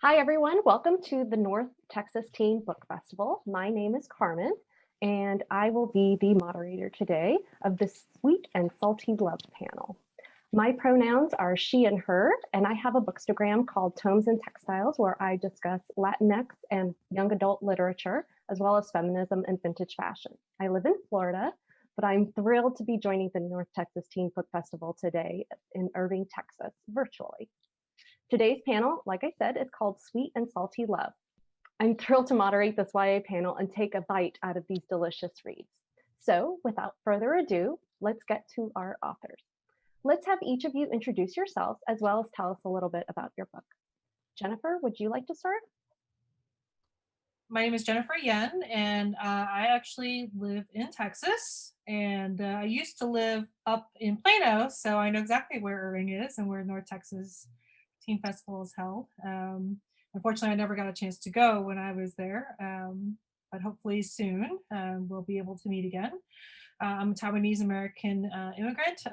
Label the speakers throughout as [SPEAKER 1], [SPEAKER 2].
[SPEAKER 1] Hi, everyone. Welcome to the North Texas Teen Book Festival. My name is Carmen, and I will be the moderator today of the Sweet and Salty Love panel. My pronouns are she and her, and I have a bookstagram called Tomes and Textiles where I discuss Latinx and young adult literature, as well as feminism and vintage fashion. I live in Florida, but I'm thrilled to be joining the North Texas Teen Book Festival today in Irving, Texas, virtually. Today's panel, like I said, is called Sweet and Salty Love. I'm thrilled to moderate this YA panel and take a bite out of these delicious reads. So without further ado, let's get to our authors. Let's have each of you introduce yourselves as well as tell us a little bit about your book. Jennifer, would you like to start?
[SPEAKER 2] My name is Jennifer Yen, and I actually live in Texas. And I used to live up in Plano, so I know exactly where Irving is and where North Texas Teen Festival is held. Unfortunately, I never got a chance to go when I was there, but hopefully soon we'll be able to meet again. I'm a Taiwanese American immigrant.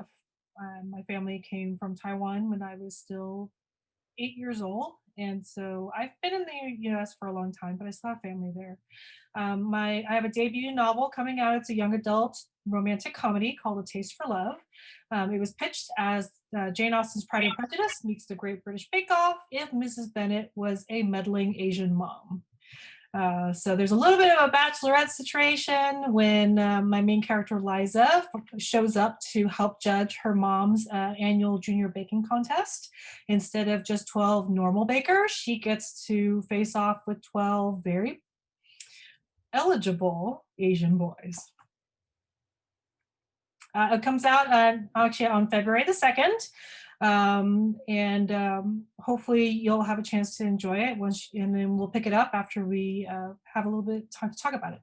[SPEAKER 2] My family came from Taiwan when I was still 8 years old. And so I've been in the US for a long time, but I still have family there. I have a debut novel coming out. It's a young adult romantic comedy called A Taste for Love. It was pitched as Jane Austen's Pride and Prejudice meets the Great British Bake Off if Mrs. Bennet was a meddling Asian mom. So there's a little bit of a bachelorette situation when my main character Liza shows up to help judge her mom's annual junior baking contest. Instead of just 12 normal bakers, she gets to face off with 12 very eligible Asian boys. It comes out actually on February the 2nd. And hopefully you'll have a chance to enjoy it and then we'll pick it up after we have a little bit of time to talk about it.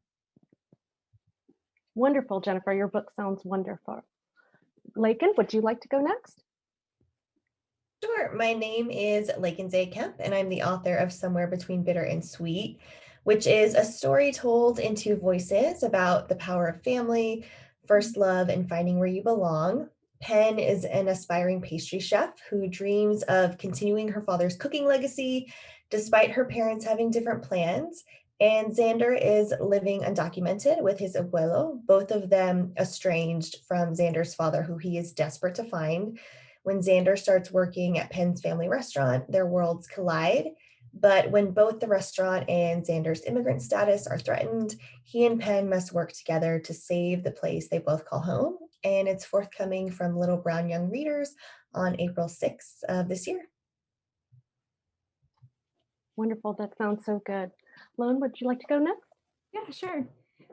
[SPEAKER 1] Wonderful, Jennifer. Your book sounds wonderful. Lakin, would you like to go next?
[SPEAKER 3] Sure. My name is Lakin Kemp, and I'm the author of Somewhere Between Bitter and Sweet, which is a story told in two voices about the power of family, first love, and finding where you belong. Pen is an aspiring pastry chef who dreams of continuing her father's cooking legacy despite her parents having different plans. And Xander is living undocumented with his abuelo, both of them estranged from Xander's father, who he is desperate to find. When Xander starts working at Penn's family restaurant, their worlds collide. But when both the restaurant and Xander's immigrant status are threatened, he and Penn must work together to save the place they both call home. And it's forthcoming from Little Brown Young Readers on April 6th of this year.
[SPEAKER 1] Wonderful. That sounds so good. Lone, would you like to go next?
[SPEAKER 4] Yeah, sure.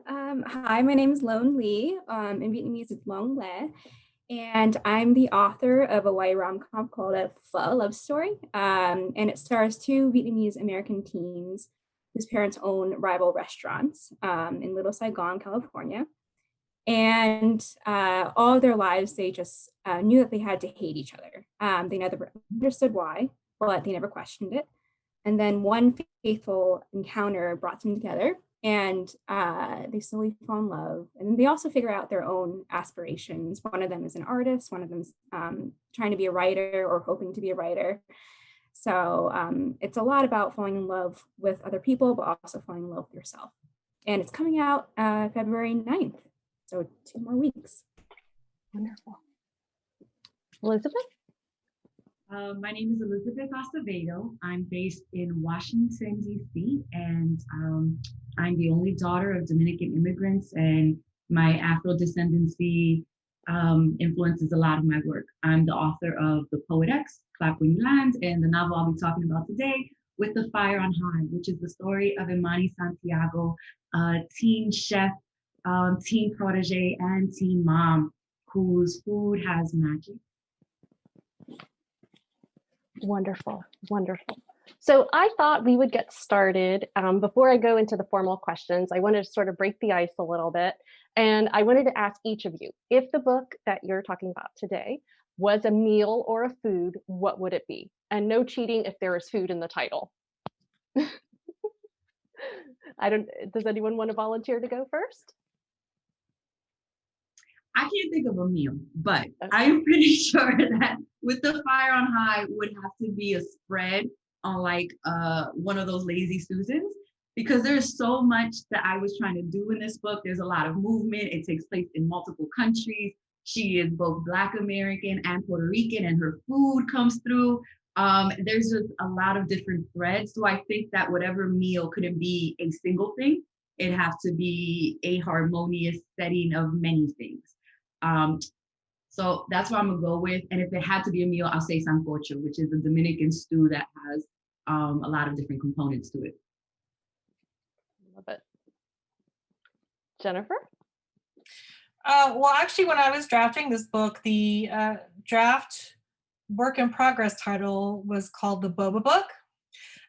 [SPEAKER 4] Hi, my name is Lone Lee. In Vietnamese, it's Long Le. And I'm the author of a YA rom-com called A Pho Love Story. And it stars two Vietnamese American teens whose parents own rival restaurants in Little Saigon, California. And all of their lives, they just knew that they had to hate each other. They never understood why, but they never questioned it. And then one fateful encounter brought them together, and they slowly fall in love. And then they also figure out their own aspirations. One of them is an artist, one of them is trying to be a writer or hoping to be a writer. So it's a lot about falling in love with other people, but also falling in love with yourself. And it's coming out February 9th, so 2 more weeks.
[SPEAKER 1] Wonderful. Elizabeth?
[SPEAKER 5] My name is Elizabeth Acevedo. I'm based in Washington, D.C., and I'm the only daughter of Dominican immigrants, and my Afro descendancy influences a lot of my work. I'm the author of The Poet X, Clap When You Land, and the novel I'll be talking about today, With the Fire on High, which is the story of Imani Santiago, a teen chef, teen protege, and teen mom whose food has magic.
[SPEAKER 1] Wonderful, wonderful. So I thought we would get started. Before I go into the formal questions, I wanted to sort of break the ice a little bit. And I wanted to ask each of you, if the book that you're talking about today was a meal or a food, what would it be? And no cheating if there is food in the title. Does anyone want to volunteer to go first?
[SPEAKER 5] I can't think of a meal, but okay. I am pretty sure that With the Fire on High would have to be a spread on like one of those lazy Susans, because there's so much that I was trying to do in this book. There's a lot of movement. It takes place in multiple countries. She is both Black American and Puerto Rican, and her food comes through. There's just a lot of different threads. So I think that whatever meal couldn't be a single thing. It have to be a harmonious setting of many things. So that's what I'm gonna go with. And if it had to be a meal, I'll say sancocho, which is a Dominican stew that has a lot of different components to it.
[SPEAKER 1] Love it. Jennifer?
[SPEAKER 2] Well, actually, when I was drafting this book, the draft work in progress title was called The Boba Book.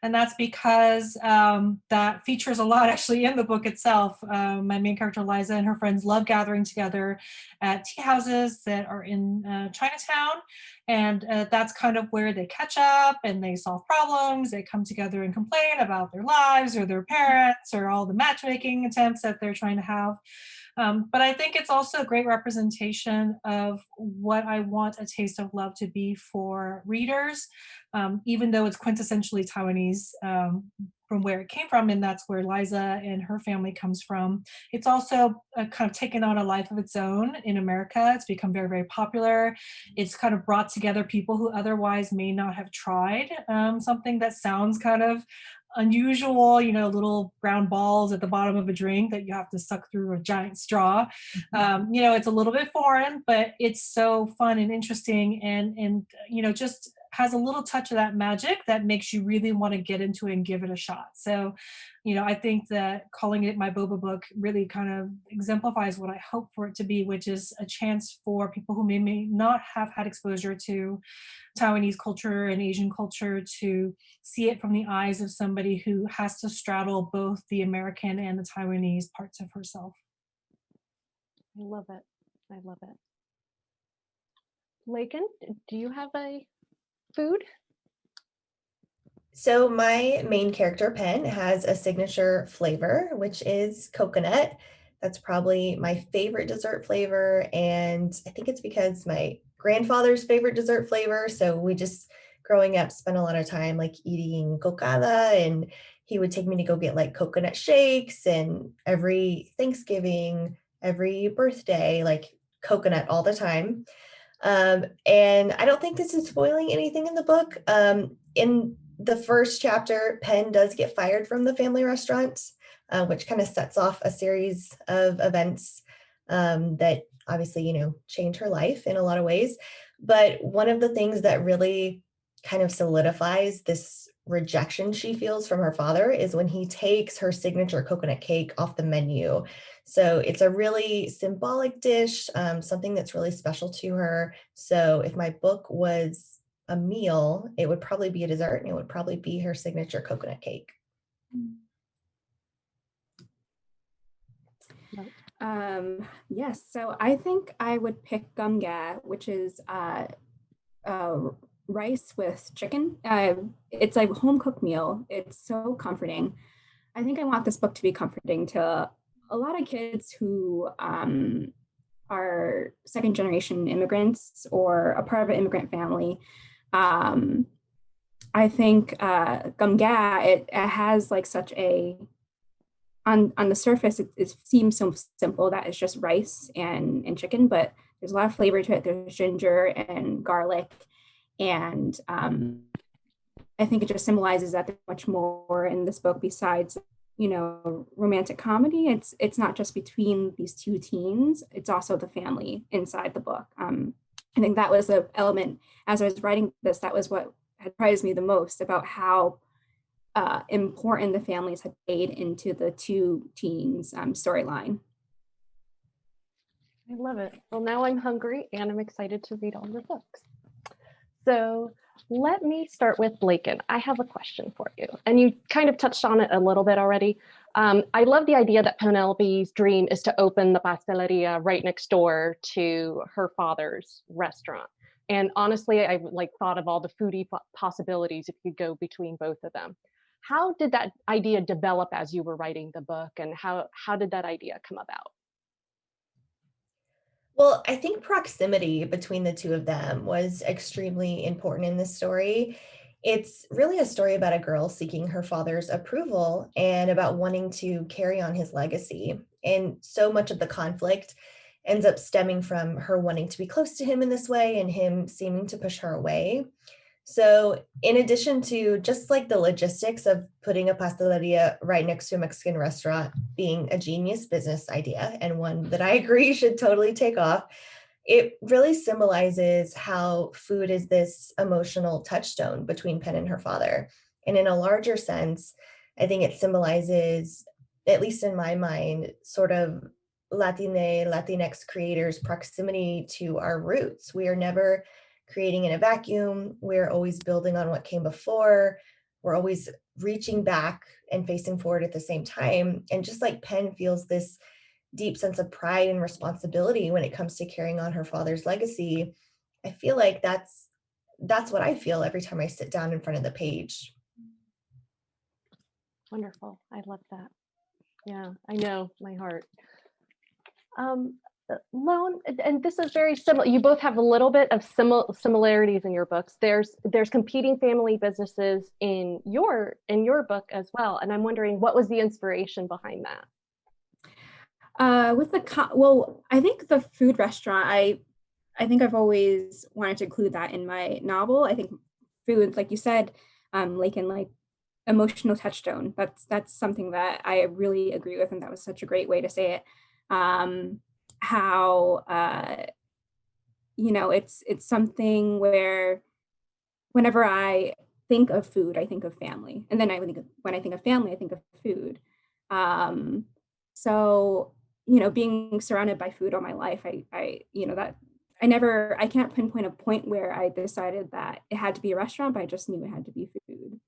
[SPEAKER 2] And that's because that features a lot actually in the book itself. My main character, Liza, and her friends love gathering together at tea houses that are in Chinatown. And that's kind of where they catch up and they solve problems. They come together and complain about their lives or their parents or all the matchmaking attempts that they're trying to have. But I think it's also a great representation of what I want A Taste of Love to be for readers, even though it's quintessentially Taiwanese from where it came from, and that's where Liza and her family comes from. It's also kind of taken on a life of its own in America. It's become very, very popular. It's kind of brought together people who otherwise may not have tried something that sounds kind of unusual, little brown balls at the bottom of a drink that you have to suck through a giant straw. It's a little bit foreign, but it's so fun and interesting, and just has a little touch of that magic that makes you really want to get into it and give it a shot. So, I think that calling it my boba book really kind of exemplifies what I hope for it to be, which is a chance for people who may not have had exposure to Taiwanese culture and Asian culture to see it from the eyes of somebody who has to straddle both the American and the Taiwanese parts of herself.
[SPEAKER 1] I love it. I love it. Lakin, do you have a food?
[SPEAKER 3] So my main character, Pen, has a signature flavor, which is coconut. That's probably my favorite dessert flavor. And I think it's because my grandfather's favorite dessert flavor. So we just growing up spent a lot of time like eating cocada, and he would take me to go get like coconut shakes, and every Thanksgiving, every birthday, like coconut all the time. And I don't think this is spoiling anything in the book. In the first chapter, Pen does get fired from the family restaurant, which kind of sets off a series of events that obviously, change her life in a lot of ways. But one of the things that really kind of solidifies this rejection she feels from her father is when he takes her signature coconut cake off the menu. So it's a really symbolic dish, something that's really special to her. So if my book was a meal, it would probably be a dessert, and it would probably be her signature coconut cake.
[SPEAKER 4] Yes, so I think I would pick gumga, which is rice with chicken. It's a home cooked meal. It's so comforting. I think I want this book to be comforting to a lot of kids who are second generation immigrants or a part of an immigrant family. I think gumga, it has like such a, on the surface, it seems so simple that it's just rice and chicken, but there's a lot of flavor to it. There's ginger and garlic. And I think it just symbolizes that there's much more in this book besides, romantic comedy. It's not just between these two teens, it's also the family inside the book. I think that was an element as I was writing this, that was what had surprised me the most about how important the families had played into the two teens storyline.
[SPEAKER 1] I love it. Well, now I'm hungry and I'm excited to read all your books. So let me start with Lakin. I have a question for you. And you kind of touched on it a little bit already. I love the idea that Penelope's dream is to open the pasteleria right next door to her father's restaurant. And honestly, I thought of all the foodie possibilities if you go between both of them. How did that idea develop as you were writing the book, and how did that idea come about?
[SPEAKER 3] Well, I think proximity between the two of them was extremely important in this story. It's really a story about a girl seeking her father's approval and about wanting to carry on his legacy. And so much of the conflict ends up stemming from her wanting to be close to him in this way and him seeming to push her away. So, in addition to just like the logistics of putting a pasteleria right next to a Mexican restaurant being a genius business idea and one that I agree should totally take off, it really symbolizes how food is this emotional touchstone between Penn and her father. And in a larger sense, I think it symbolizes, at least in my mind, sort of Latinx creators' proximity to our roots. We are never creating in a vacuum. We're always building on what came before. We're always reaching back and facing forward at the same time. And just like Penn feels this deep sense of pride and responsibility when it comes to carrying on her father's legacy, I feel like that's what I feel every time I sit down in front of the page.
[SPEAKER 1] Wonderful. I love that. Yeah, I know, my heart. Lone, and this is very similar. You both have a little bit of similarities in your books. There's competing family businesses in your book as well, and I'm wondering what was the inspiration behind that?
[SPEAKER 4] Well, I think the food restaurant, I think I've always wanted to include that in my novel. I think food, like you said, Lakin, like emotional touchstone. That's something that I really agree with, and that was such a great way to say it. How it's something where whenever I think of food, I think of family, and then when I think of family, I think of food. So being surrounded by food all my life, I can't pinpoint a point where I decided that it had to be a restaurant, but I just knew it had to be food.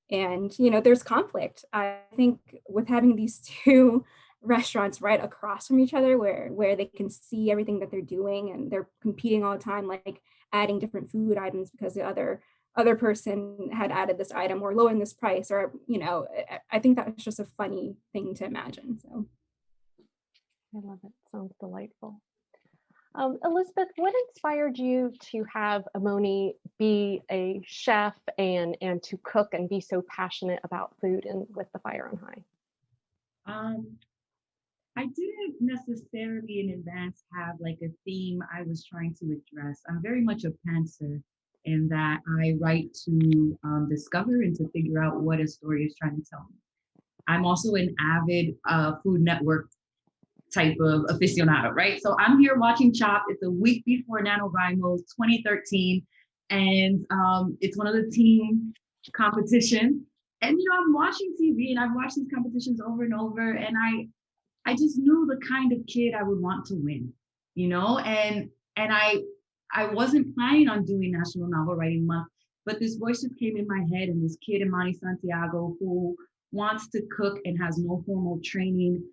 [SPEAKER 4] And there's conflict. I think with having these two restaurants right across from each other where they can see everything that they're doing and they're competing all the time, like adding different food items because the other person had added this item or lowering this price, or I think that was just a funny thing to imagine. So
[SPEAKER 1] I love it. Sounds delightful. Elizabeth, what inspired you to have Amoni be a chef and to cook and be so passionate about food and with the Fire on High?
[SPEAKER 5] I didn't necessarily in advance have like a theme I was trying to address. I'm very much a pantser in that I write to discover and to figure out what a story is trying to tell me. I'm also an avid Food Network type of aficionado, right? So I'm here watching Chopped. It's a week before NaNoWriMo 2013, and it's one of the team competition. And I'm watching TV and I've watched these competitions over and over, and I just knew the kind of kid I would want to win, and I wasn't planning on doing National Novel Writing Month, but this voice just came in my head, and this kid, Imani Santiago, who wants to cook and has no formal training,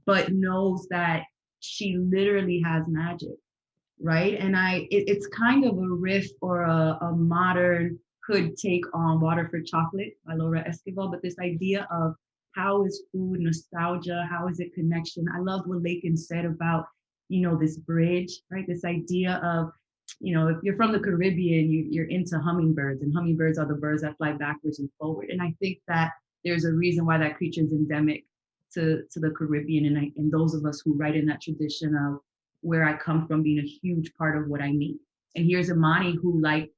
[SPEAKER 5] but knows that she literally has magic, right? And it's kind of a riff or a modern hood take on Water for Chocolate by Laura Esquivel, but this idea of how is food nostalgia? How is it connection? I love what Lakin said about, this bridge, right? This idea of, if you're from the Caribbean, you're into hummingbirds, and hummingbirds are the birds that fly backwards and forward. And I think that there's a reason why that creature is endemic to the Caribbean, and those of us who write in that tradition of where I come from being a huge part of what I need. And here's Imani who, like,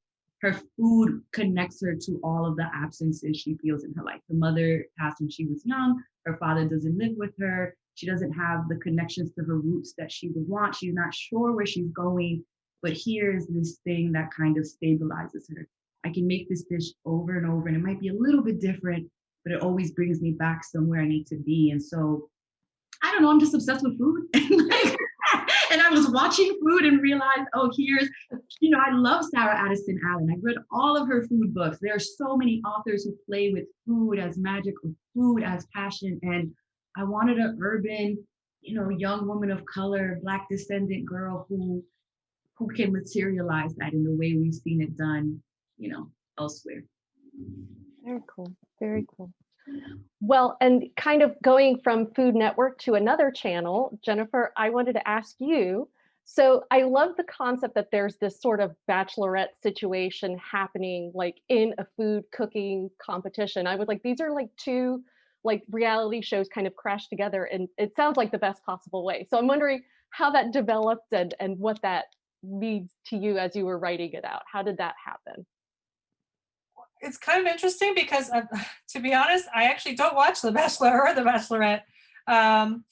[SPEAKER 5] her food connects her to all of the absences she feels in her life. Her mother passed when she was young. Her father doesn't live with her. She doesn't have the connections to her roots that she would want. She's not sure where she's going, but here's this thing that kind of stabilizes her. I can make this dish over and over, and it might be a little bit different, but it always brings me back somewhere I need to be. And so, I don't know, I'm just obsessed with food. And I was watching food and realized, I love Sarah Addison Allen. I've read all of her food books. There are so many authors who play with food as magic, with food as passion. And I wanted an urban, young woman of color, Black descendant girl who can materialize that in the way we've seen it done, elsewhere.
[SPEAKER 1] Very cool. Very cool. Well, and kind of going from Food Network to another channel, Jennifer, I wanted to ask you, So I love the concept that there's this sort of bachelorette situation happening like in a food cooking competition. I was like, these are like two like reality shows kind of crashed together and it sounds like the best possible way. So I'm wondering how that developed and what that means to you as you were writing it out. How did that happen?
[SPEAKER 2] It's kind of interesting because, to be honest, I actually don't watch The Bachelor or The Bachelorette. Um,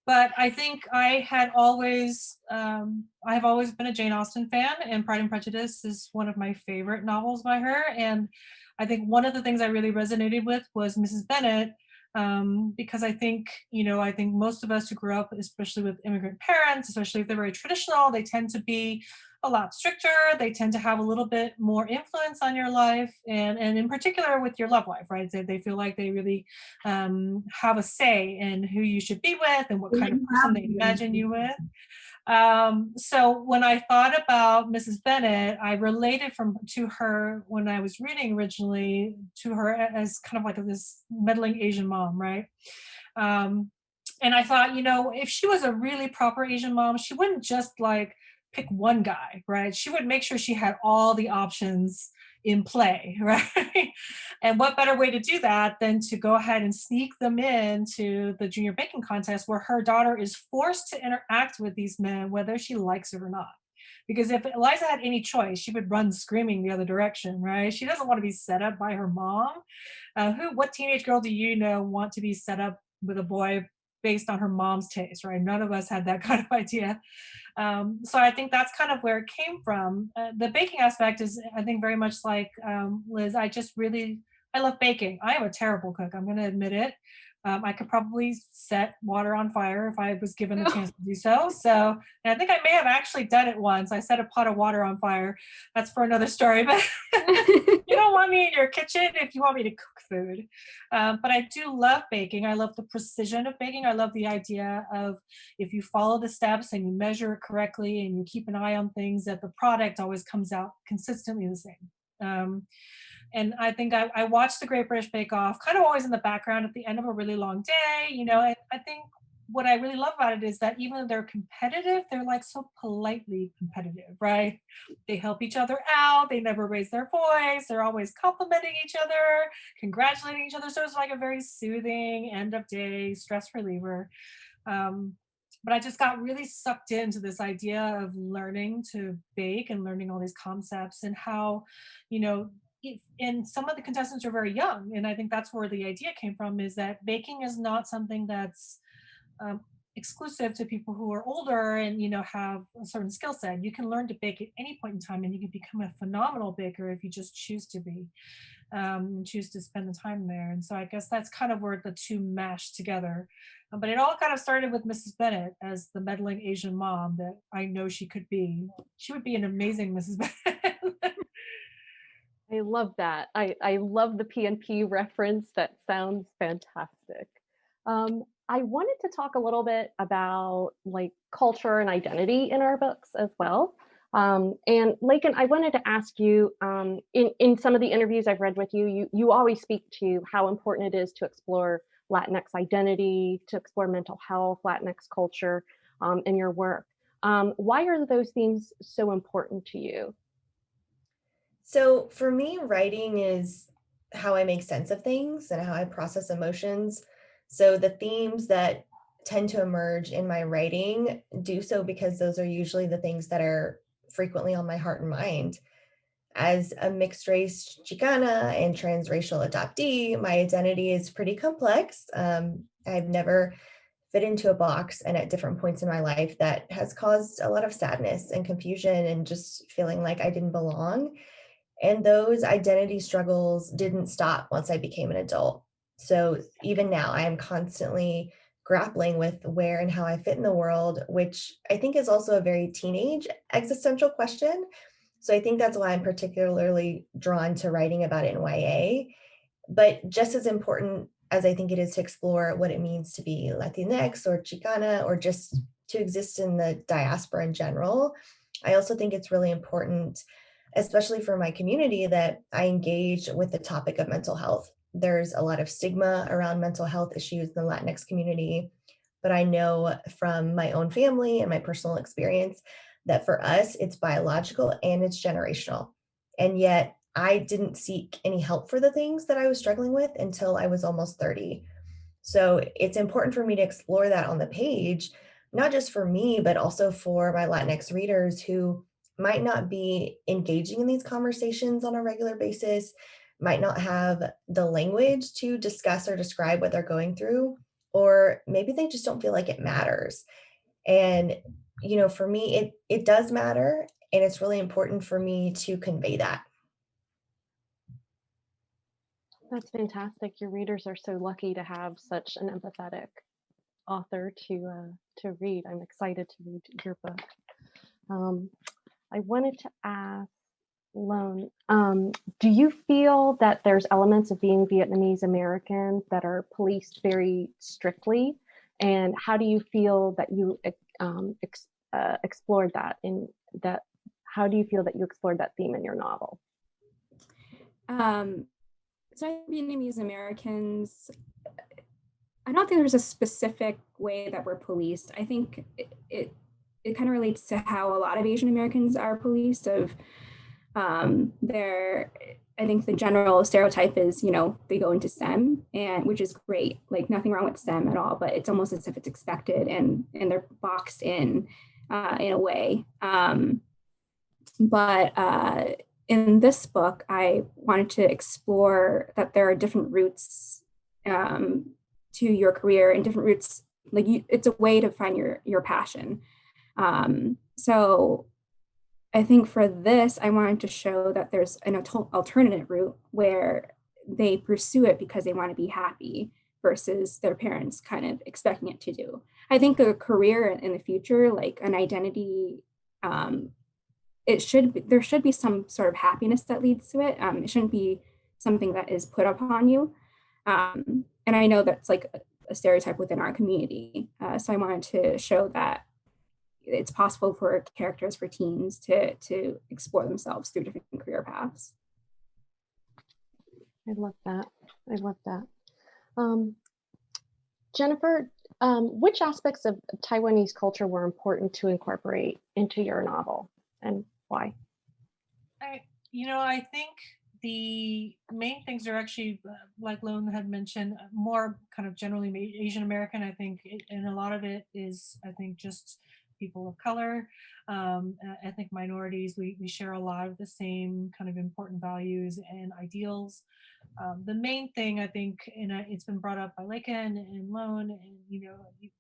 [SPEAKER 2] but I think I have always been a Jane Austen fan, and Pride and Prejudice is one of my favorite novels by her. And I think one of the things I really resonated with was Mrs. Bennet, because I think most of us who grew up, especially with immigrant parents, especially if they're very traditional, they tend to be a lot stricter. They tend to have a little bit more influence on your life, and in particular with your love life, right? They feel like they really have a say in who you should be with and what kind of person they imagine you with. So when I thought about Mrs. Bennet, I related to her when I was reading originally to her as kind of like this meddling Asian mom, right? Um, and I thought, if she was a really proper Asian mom, she wouldn't just like pick one guy, right? She would make sure she had all the options in play, right? And what better way to do that than to go ahead and sneak them into the junior baking contest where her daughter is forced to interact with these men, whether she likes it or not. Because if Eliza had any choice, she would run screaming the other direction, right? She doesn't want to be set up by her mom. What teenage girl do you know want to be set up with a boy based on her mom's taste, right? None of us had that kind of idea. So I think that's kind of where it came from. The baking aspect is, I think, very much like Liz. I love baking. I am a terrible cook. I'm going to admit it. I could probably set water on fire if I was given the chance to do so. And I think I may have actually done it once. I set a pot of water on fire. That's for another story. But you don't want me in your kitchen if you want me to cook food. But I do love baking. I love the precision of baking. I love the idea of if you follow the steps and you measure it correctly and you keep an eye on things, that the product always comes out consistently the same. And I think I watched the Great British Bake Off kind of always in the background at the end of a really long day. And I think what I really love about it is that even though they're competitive, they're like so politely competitive, right? They help each other out. They never raise their voice. They're always complimenting each other, congratulating each other. So it's like a very soothing end of day stress reliever. Um, but I just got really sucked into this idea of learning to bake and learning all these concepts and how, you know, and some of the contestants are very young. And I think that's where the idea came from, is that baking is not something that's um, exclusive to people who are older and have a certain skill set. You can learn to bake at any point in time, and you can become a phenomenal baker if you just choose to be, and choose to spend the time there. And so I guess that's kind of where the two mash together. But it all kind of started with Mrs. Bennet as the meddling Asian mom that I know she could be. She would be an amazing Mrs. Bennet.
[SPEAKER 1] I love that. I love the PNP reference. That sounds fantastic. I wanted to talk a little bit about like culture and identity in our books as well. And Lakin, I wanted to ask you, in some of the interviews I've read with you, you always speak to how important it is to explore Latinx identity, to explore mental health, Latinx culture in your work. Why are those themes so important to you?
[SPEAKER 3] So for me, writing is how I make sense of things and how I process emotions. So the themes that tend to emerge in my writing do so because those are usually the things that are frequently on my heart and mind. As a mixed race Chicana and transracial adoptee, my identity is pretty complex. I've never fit into a box, and at different points in my life, that has caused a lot of sadness and confusion and just feeling like I didn't belong. And those identity struggles didn't stop once I became an adult. So even now, I am constantly grappling with where and how I fit in the world, which I think is also a very teenage existential question. So I think that's why I'm particularly drawn to writing about it in YA. But just as important as I think it is to explore what it means to be Latinx or Chicana or just to exist in the diaspora in general, I also think it's really important, especially for my community, that I engage with the topic of mental health. There's a lot of stigma around mental health issues in the Latinx community. but I know from my own family and my personal experience that for us, it's biological and it's generational. And yet, I didn't seek any help for the things that I was struggling with until I was almost 30. So it's important for me to explore that on the page, not just for me, but also for my Latinx readers who might not be engaging in these conversations on a regular basis, might not have the language to discuss or describe what they're going through, or maybe they just don't feel like it matters. And, for me, it does matter. And it's really important for me to convey that.
[SPEAKER 1] That's fantastic. Your readers are so lucky to have such an empathetic author to read. I'm excited to read your book. I wanted to ask Lone, do you feel that there's elements of being Vietnamese American that are policed very strictly? And how do you feel that you explored that in that? How do you feel that you explored that theme in your novel?
[SPEAKER 4] So Vietnamese Americans, I don't think there's a specific way that we're policed. I think it kind of relates to how a lot of Asian Americans are policed. I think the general stereotype is, they go into STEM, and which is great, like nothing wrong with STEM at all, but it's almost as if it's expected and they're boxed in a way. But in this book, I wanted to explore that there are different routes to your career and different routes. It's a way to find your passion. So I think for this, I wanted to show that there's an alternative route where they pursue it because they want to be happy versus their parents kind of expecting it to do. I think a career in the future, like an identity, there should be some sort of happiness that leads to it. It shouldn't be something that is put upon you. And I know that's like a stereotype within our community. So I wanted to show that it's possible for characters, for teens to explore themselves through different career paths.
[SPEAKER 1] I love that. I love that. Jennifer, which aspects of Taiwanese culture were important to incorporate into your novel, and why?
[SPEAKER 2] I think the main things are actually, like Lone had mentioned, more kind of generally Asian American. I think, and a lot of it is, I think, just people of color, ethnic minorities. We share a lot of the same kind of important values and ideals. The main thing, I think, and it's been brought up by Lakin and Lone, and you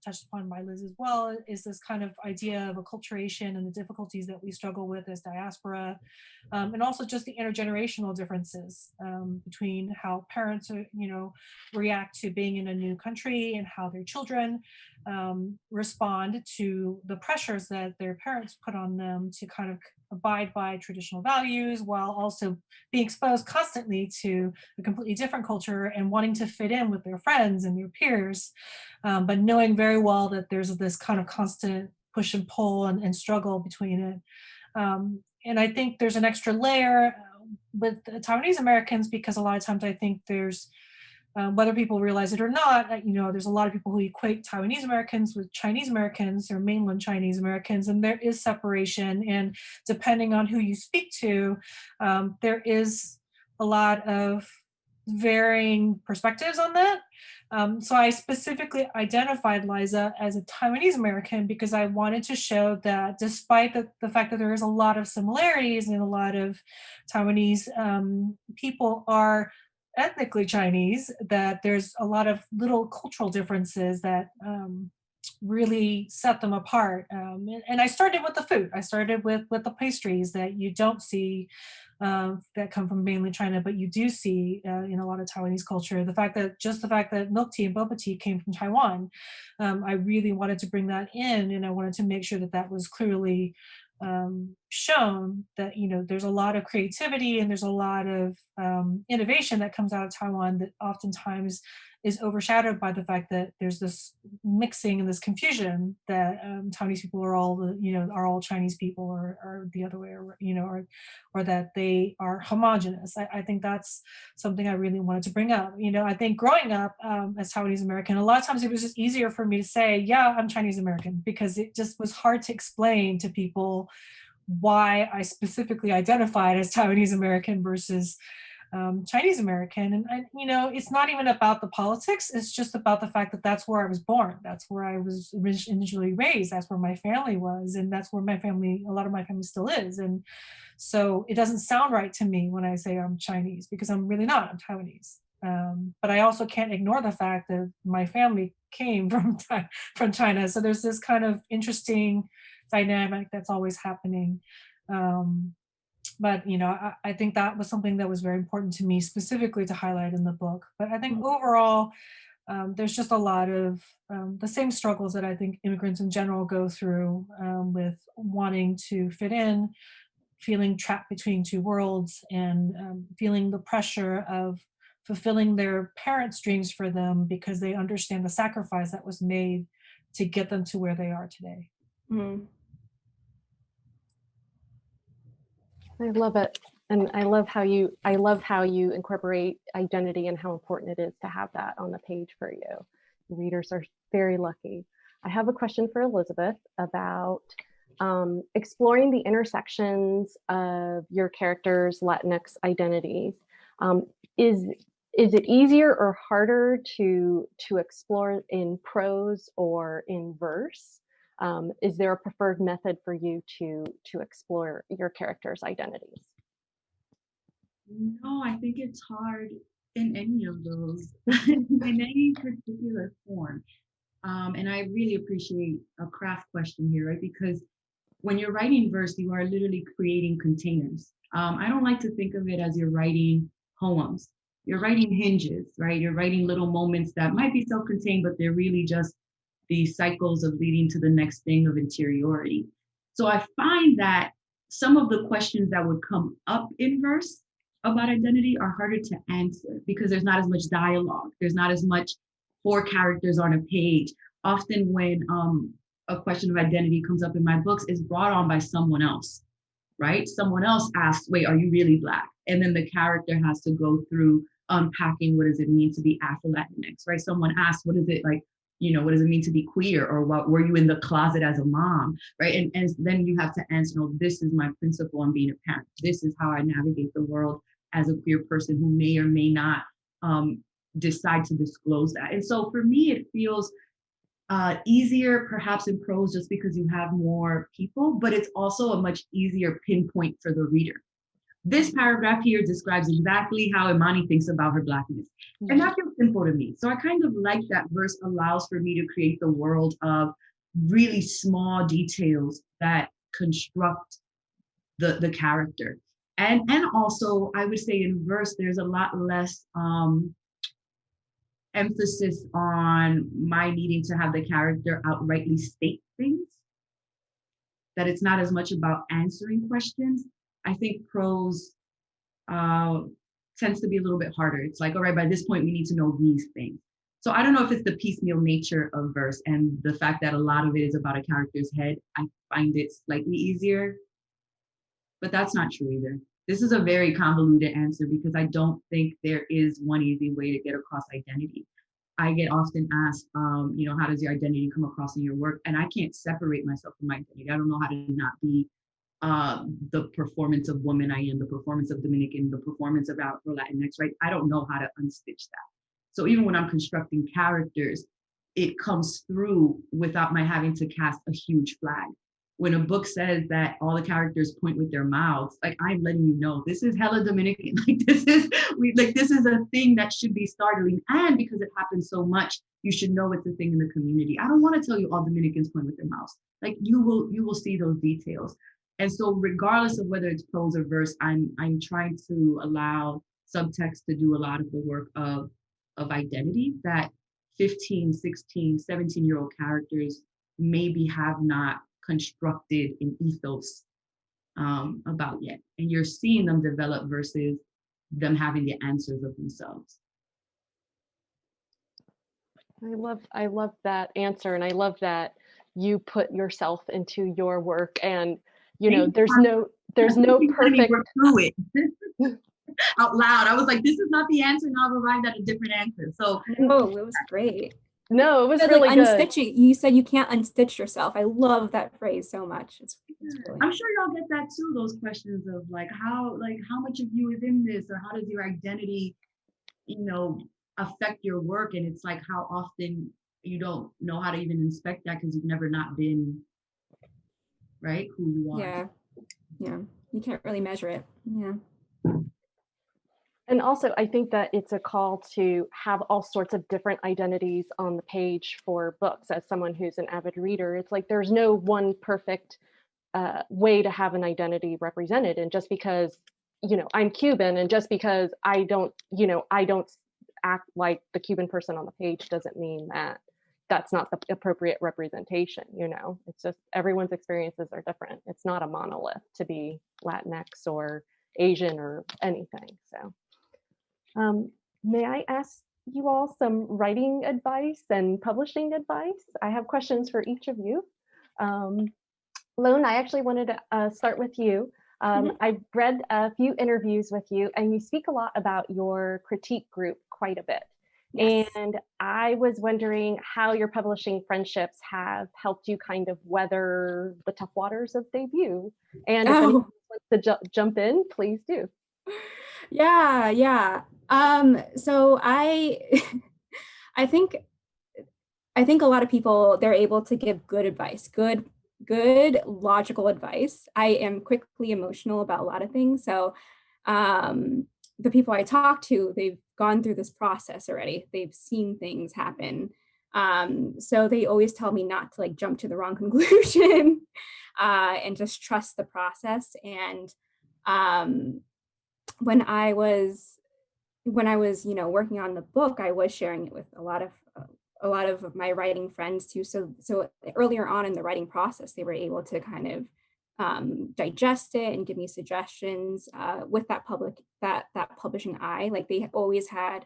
[SPEAKER 2] touched upon by Liz as well, is this kind of idea of acculturation and the difficulties that we struggle with as diaspora, and also just the intergenerational differences between how parents are, react to being in a new country and how their children respond to the pressures that their parents put on them to kind of abide by traditional values while also being exposed constantly to a completely different culture and wanting to fit in with their friends and their peers, but knowing very well that there's this kind of constant push and pull and struggle between it. And I think there's an extra layer with Taiwanese Americans, because a lot of times I think there's whether people realize it or not, there's a lot of people who equate Taiwanese Americans with Chinese Americans or mainland Chinese Americans, and there is separation. And depending on who you speak to, there is a lot of varying perspectives on that. So I specifically identified Liza as a Taiwanese American because I wanted to show that despite the fact that there is a lot of similarities and a lot of Taiwanese people are ethnically Chinese, that there's a lot of little cultural differences that really set them apart. And I started with the food. I started with the pastries that you don't see that come from mainland China, but you do see in a lot of Taiwanese culture. The fact that milk tea and boba tea came from Taiwan, I really wanted to bring that in, and I wanted to make sure that that was clearly shown, that there's a lot of creativity and there's a lot of innovation that comes out of Taiwan that oftentimes is overshadowed by the fact that there's this mixing and this confusion that Taiwanese people are all are all Chinese people, or the other way, or that they are homogenous. I think that's something I really wanted to bring up. I think growing up as Taiwanese American, a lot of times it was just easier for me to say, yeah, I'm Chinese American, because it just was hard to explain to people why I specifically identified as Taiwanese American versus Chinese American. And it's not even about the politics. It's just about the fact that that's where I was born. That's where I was originally raised. That's where my family was. And that's where a lot of my family still is. And so it doesn't sound right to me when I say I'm Chinese, because I'm really not. I'm Taiwanese. But I also can't ignore the fact that my family came from China. So there's this kind of interesting dynamic that's always happening. But I think that was something that was very important to me specifically to highlight in the book. But I think overall, there's just a lot of the same struggles that I think immigrants in general go through, with wanting to fit in, feeling trapped between two worlds, and feeling the pressure of fulfilling their parents' dreams for them because they understand the sacrifice that was made to get them to where they are today.
[SPEAKER 4] Mm.
[SPEAKER 1] I love it. And I love how you incorporate identity and how important it is to have that on the page for you. The readers are very lucky. I have a question for Elizabeth about exploring the intersections of your characters' Latinx identities. Is it easier or harder to explore in prose or in verse? Is there a preferred method for you to explore your characters' identities?
[SPEAKER 5] No, I think it's hard in any of those, in any particular form. And I really appreciate a craft question here, right? Because when you're writing verse, you are literally creating containers. I don't like to think of it as you're writing poems. You're writing hinges, right? You're writing little moments that might be self-contained, but they're really just these cycles of leading to the next thing of interiority. So I find that some of the questions that would come up in verse about identity are harder to answer because there's not as much dialogue. There's not as much 4 characters on a page. Often when a question of identity comes up in my books, it's brought on by someone else, right? Someone else asks, wait, are you really Black? And then the character has to go through unpacking what does it mean to be Afro-Latinx, right? Someone asks, what is it like, what does it mean to be queer? Or what were you in the closet as a mom, right? And then you have to answer, no, this is my principle on being a parent. This is how I navigate the world as a queer person who may or may not decide to disclose that. And so for me, it feels easier perhaps in prose just because you have more people, but it's also a much easier pinpoint for the reader. This paragraph here describes exactly how Imani thinks about her Blackness. And that feels simple to me. So I kind of like that verse allows for me to create the world of really small details that construct the character. And also, I would say in verse, there's a lot less emphasis on my needing to have the character outrightly state things, that it's not as much about answering questions. I think prose tends to be a little bit harder. It's like, all right, by this point, we need to know these things. So I don't know if it's the piecemeal nature of verse and the fact that a lot of it is about a character's head. I find it slightly easier, but that's not true either. This is a very convoluted answer because I don't think there is one easy way to get across identity. I get often asked, how does your identity come across in your work? And I can't separate myself from my identity. I don't know how to not be the performance of woman I am, the performance of Dominican, the performance of Afro-Latinx, right? I don't know how to unstitch that. So even when I'm constructing characters, it comes through without my having to cast a huge flag. When a book says that all the characters point with their mouths, like I'm letting you know, this is hella Dominican. This is a thing that should be startling. And because it happens so much, you should know it's a thing in the community. I don't want to tell you all Dominicans point with their mouths. Like you will see those details. And so regardless of whether it's prose or verse, I'm trying to allow subtext to do a lot of the work of identity that 15, 16, 17-year-old characters maybe have not constructed an ethos about yet. And you're seeing them develop versus them having the answers of themselves.
[SPEAKER 1] I love that answer, and I love that you put yourself into your work, and you know,
[SPEAKER 5] Thank you.
[SPEAKER 1] there's no
[SPEAKER 5] You let me
[SPEAKER 1] perfect.
[SPEAKER 5] work through it out loud. I was like, this is not the answer, and I'll arrive at a different answer. So
[SPEAKER 4] Oh, it was great.
[SPEAKER 1] No, it was
[SPEAKER 4] Said,
[SPEAKER 1] really
[SPEAKER 4] like
[SPEAKER 1] good.
[SPEAKER 4] unstitching. You said you can't unstitch yourself. I love that phrase so much. It's really
[SPEAKER 5] I'm sure y'all get that too, those questions of how much of you is in this, or how does your identity, affect your work? And it's like how often you don't know how to even inspect that because you've never not been, right, who you are.
[SPEAKER 4] yeah. Yeah. You can't really measure it. Yeah.
[SPEAKER 1] And also, I think that it's a call to have all sorts of different identities on the page for books. As someone who's an avid reader, it's like there's no one perfect way to have an identity represented. And just because, you know, I'm Cuban, and just because I don't act like the Cuban person on the page, doesn't mean that that's not the appropriate representation. You know, it's just everyone's experiences are different. It's not a monolith to be Latinx or Asian or anything. So. May I ask you all some writing advice and publishing advice? I have questions for each of you. Lone, I actually wanted to start with you. I've read a few interviews with you, and you speak a lot about your critique group quite a bit.
[SPEAKER 4] Yes.
[SPEAKER 1] And I was wondering how your publishing friendships have helped you kind of weather the tough waters of debut. And if anyone wants to jump in, please do.
[SPEAKER 4] Yeah. So I think a lot of people, they're able to give good advice, good logical advice. I am quickly emotional about a lot of things. So the people I talk to, they've gone through this process already. They've seen things happen. So they always tell me not to like jump to the wrong conclusion and just trust the process. And when I was working on the book, I was sharing it with a lot of my writing friends too. So earlier on in the writing process, they were able to kind of digest it and give me suggestions with that publishing eye. Like they always had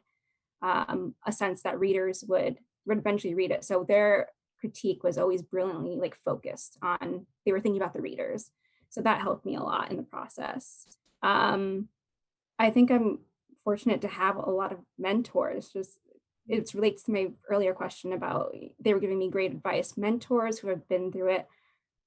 [SPEAKER 4] a sense that readers would eventually read it. So their critique was always brilliantly like focused on, they were thinking about the readers. So that helped me a lot in the process. I think I'm fortunate to have a lot of mentors. Just it relates to my earlier question about they were giving me great advice. Mentors who have been through it,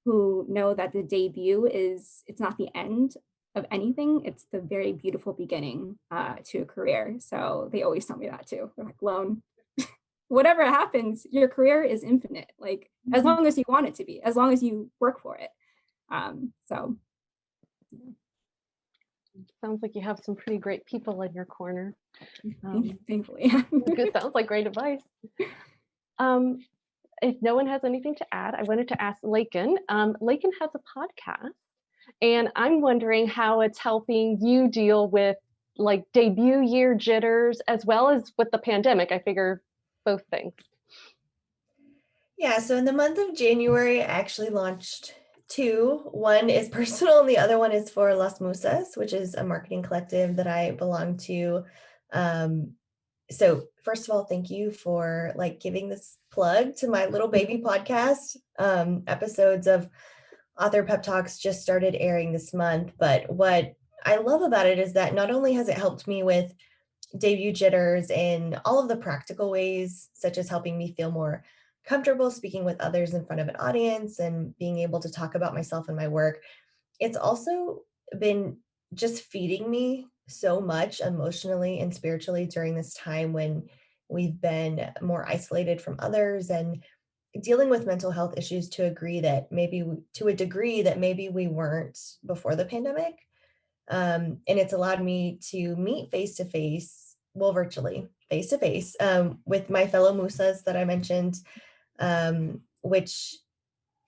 [SPEAKER 4] who know that the debut it's not the end of anything. It's the very beautiful beginning to a career. So they always tell me that too. They're like, Lone, whatever happens, your career is infinite. Like as long as you want it to be, as long as you work for it. So.
[SPEAKER 1] Sounds like you have some pretty great people in your corner.
[SPEAKER 4] Thankfully.
[SPEAKER 1] It sounds like great advice. If no one has anything to add, I wanted to ask Lakin. Lakin has a podcast, and I'm wondering how it's helping you deal with like debut year jitters as well as with the pandemic. I figure both things.
[SPEAKER 3] Yeah, so in the month of January, I actually launched two. One is personal and the other one is for Las Musas, which is a marketing collective that I belong to. So first of all, thank you for like giving this plug to my little baby podcast. Episodes of Author Pep Talks just started airing this month, but what I love about it is that not only has it helped me with debut jitters in all of the practical ways, such as helping me feel more comfortable speaking with others in front of an audience and being able to talk about myself and my work, it's also been just feeding me so much emotionally and spiritually during this time when we've been more isolated from others and dealing with mental health issues to a degree that maybe we weren't before the pandemic. And it's allowed me to meet face to face, well, virtually face to face with my fellow Musas that I mentioned, which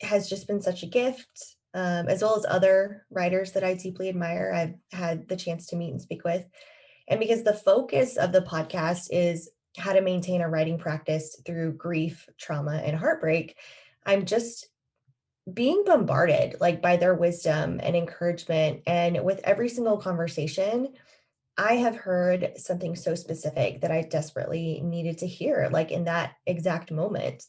[SPEAKER 3] has just been such a gift, as well as other writers that I deeply admire. I've had the chance to meet and speak with. And because the focus of the podcast is how to maintain a writing practice through grief, trauma, and heartbreak, I'm just being bombarded like by their wisdom and encouragement. And with every single conversation, I have heard something so specific that I desperately needed to hear, like in that exact moment.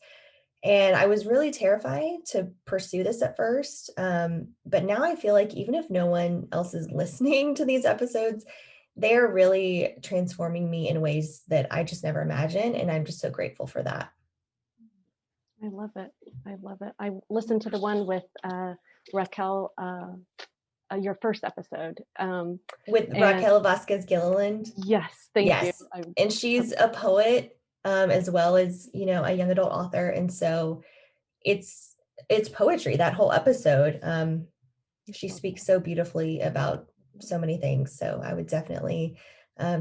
[SPEAKER 3] And I was really terrified to pursue this at first. But now I feel like even if no one else is listening to these episodes, they're really transforming me in ways that I just never imagined. And I'm just so grateful for that.
[SPEAKER 1] I love it. I love it. I listened to the one with Raquel, your first episode.
[SPEAKER 3] With
[SPEAKER 1] And
[SPEAKER 3] Raquel Vasquez Gilliland.
[SPEAKER 1] yes, thank you.
[SPEAKER 3] Yes. And she's a poet, as well as, a young adult author. And so it's poetry, that whole episode. She speaks so beautifully about so many things. So I would definitely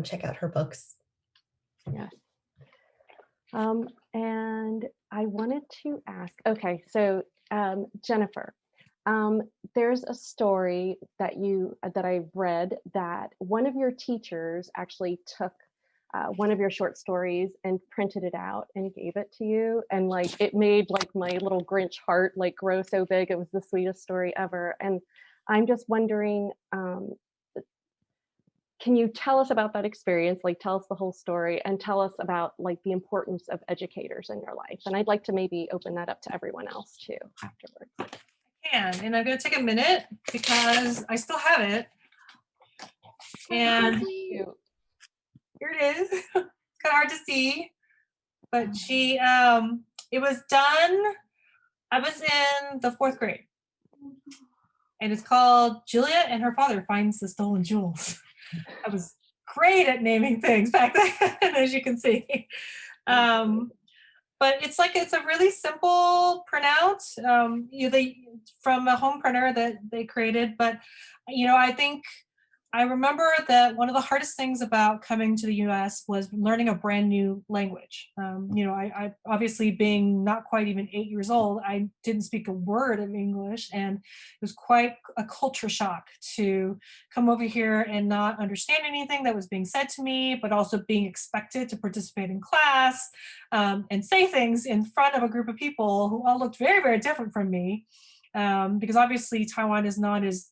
[SPEAKER 3] check out her books.
[SPEAKER 1] Yes. And I wanted to ask, okay, so Jennifer, there's a story that I've read that one of your teachers actually took one of your short stories and printed it out and gave it to you, and like it made like my little Grinch heart like grow so big. It was the sweetest story ever, and I'm just wondering, can you tell us about that experience? Like, tell us the whole story and tell us about like the importance of educators in your life. And I'd like to maybe open that up to everyone else too afterwards.
[SPEAKER 2] And I'm going to take a minute because I still have it. And here it is. It's kind of hard to see, but it was done. I was in the 4th grade, and it's called Julia and Her Father Finds the Stolen Jewels. I was great at naming things back then, as you can see. But it's a really simple printout, from a home printer that they created. But I think I remember that one of the hardest things about coming to the U.S. was learning a brand new language. I obviously, being not quite even 8 years old, I didn't speak a word of English, and it was quite a culture shock to come over here and not understand anything that was being said to me, but also being expected to participate in class and say things in front of a group of people who all looked very, very different from me. Because obviously Taiwan is not as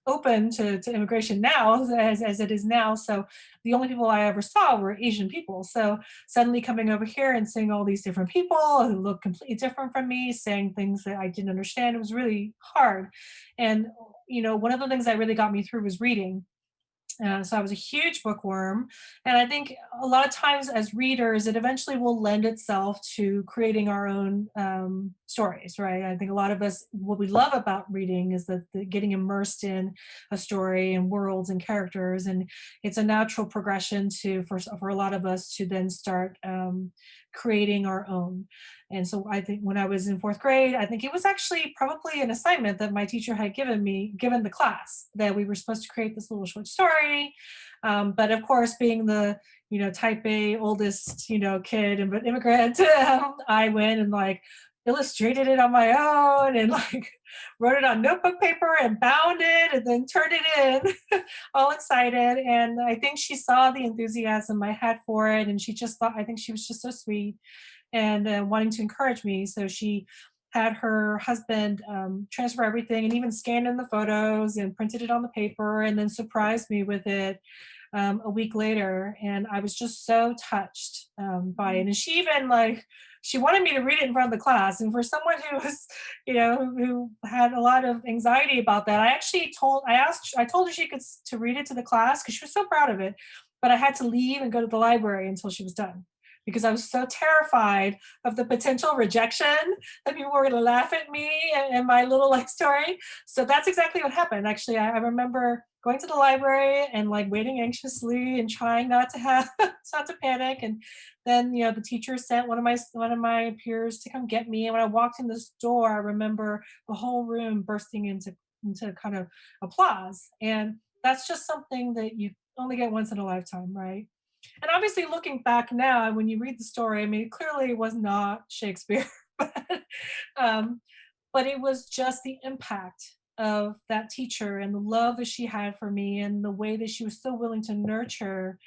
[SPEAKER 2] open to immigration now as it is now. So the only people I ever saw were Asian people. So suddenly coming over here and seeing all these different people who look completely different from me, saying things that I didn't understand, it was really hard. And, one of the things that really got me through was reading. So I was a huge bookworm. And I think a lot of times as readers, it eventually will lend itself to creating our own stories, right? I think a lot of us, what we love about reading is that getting immersed in a story and worlds and characters. And it's a natural progression for a lot of us to then start creating our own. And so I think when I was in 4th grade, I think it was actually probably an assignment that my teacher had given the class, that we were supposed to create this little short story. But of course, being the, type A oldest, kid and immigrant, I went and like illustrated it on my own and like wrote it on notebook paper and bound it and then turned it in all excited. And I think she saw the enthusiasm I had for it, and she just thought, I think she was just so sweet and wanting to encourage me. So she had her husband transfer everything and even scanned in the photos and printed it on the paper and then surprised me with it a week later. And I was just so touched by it. And she even she wanted me to read it in front of the class. And for someone who was, who had a lot of anxiety about that, I told her she could to read it to the class because she was so proud of it. But I had to leave and go to the library until she was done, because I was so terrified of the potential rejection that people were going to laugh at me and my little story. So that's exactly what happened. Actually, I remember going to the library and waiting anxiously and trying not to panic. And then, the teacher sent one of my peers to come get me. And when I walked in this door, I remember the whole room bursting into kind of applause. And that's just something that you only get once in a lifetime, right? And obviously, looking back now, when you read the story, I mean, clearly it was not Shakespeare, but it was just the impact of that teacher and the love that she had for me and the way that she was so willing to nurture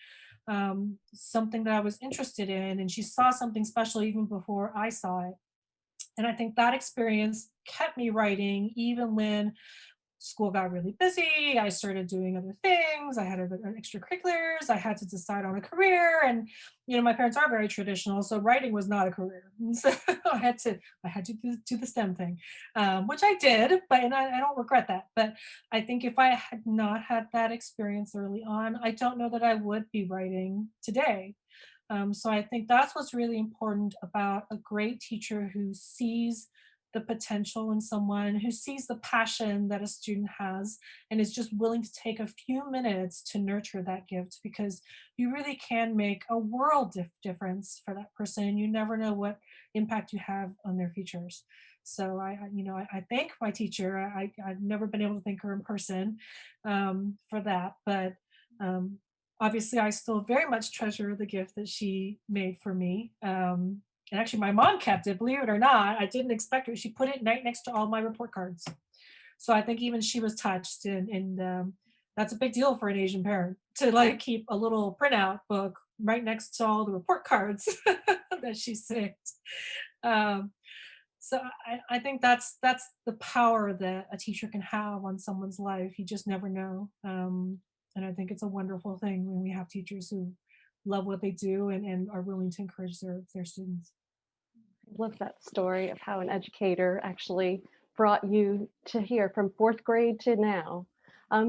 [SPEAKER 2] something that I was interested in. And she saw something special even before I saw it. And I think that experience kept me writing, even when school got really busy. I started doing other things. I had other extracurriculars. I had to decide on a career, and my parents are very traditional, so writing was not a career. So I had to do the STEM thing, which I did, and I don't regret that. But I think if I had not had that experience early on, I don't know that I would be writing today. So I think that's what's really important about a great teacher who sees the potential in someone, who sees the passion that a student has, and is just willing to take a few minutes to nurture that gift, because you really can make a world difference for that person. You never know what impact you have on their futures. So I thank my teacher. I've never been able to thank her in person for that, but um, obviously I still very much treasure the gift that she made for me. And actually, my mom kept it, believe it or not. I didn't expect her. She put it right next to all my report cards. So I think even she was touched, and that's a big deal for an Asian parent to like keep a little printout book right next to all the report cards that she saved. Um, so I think that's the power that a teacher can have on someone's life. You just never know. And I think it's a wonderful thing when we have teachers who love what they do and are willing to encourage their students.
[SPEAKER 1] I love that story of how an educator actually brought you to here from fourth grade to now.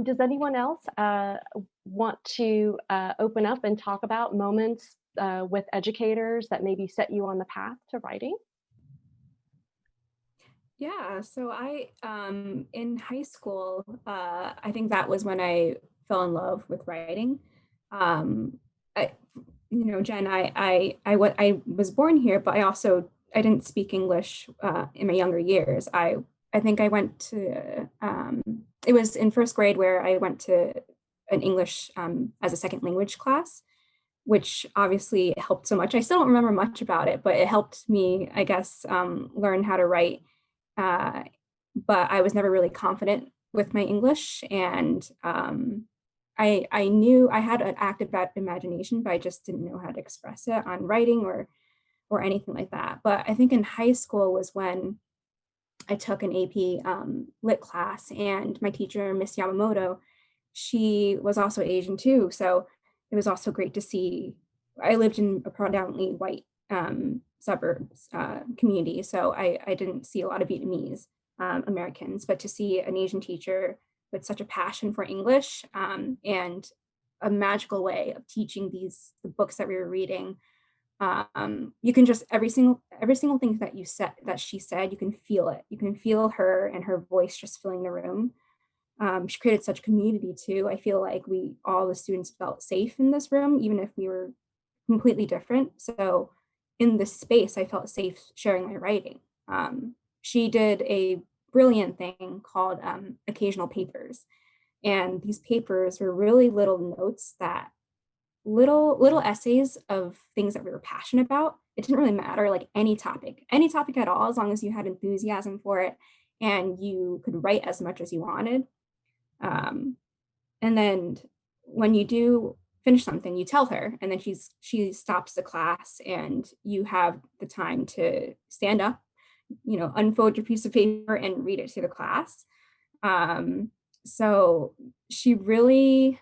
[SPEAKER 1] Does anyone else want to open up and talk about moments with educators that maybe set you on the path to writing?
[SPEAKER 4] Yeah, so in high school, I think that was when I fell in love with writing. Um, I, Jen, I was born here, but I didn't speak English in my younger years. I think I went to it was in first grade where I went to an English as a second language class, which obviously helped so much. I still don't remember much about it, but it helped me, I guess, learn how to write. Uh, but I was never really confident with my English, and I knew I had an active imagination, but I just didn't know how to express it on writing or anything like that. But I think in high school was when I took an AP lit class, and my teacher, Miss Yamamoto, she was also Asian too. So it was also great to see. I lived in a predominantly white suburbs community, so I didn't see a lot of Vietnamese Americans, but to see an Asian teacher with such a passion for English and a magical way of teaching the books that we were reading, you can just every single thing that she said, you can feel it. You can feel her and her voice just filling the room. She created such community too. I feel like all the students felt safe in this room, even if we were completely different. So in this space, I felt safe sharing my writing. She did a brilliant thing called occasional papers. And these papers were really little notes that little essays of things that we were passionate about. It didn't really matter, like any topic at all, as long as you had enthusiasm for it and you could write as much as you wanted. And then when you do finish something, you tell her, and then she stops the class, and you have the time to stand up, unfold your piece of paper and read it to the class. So she really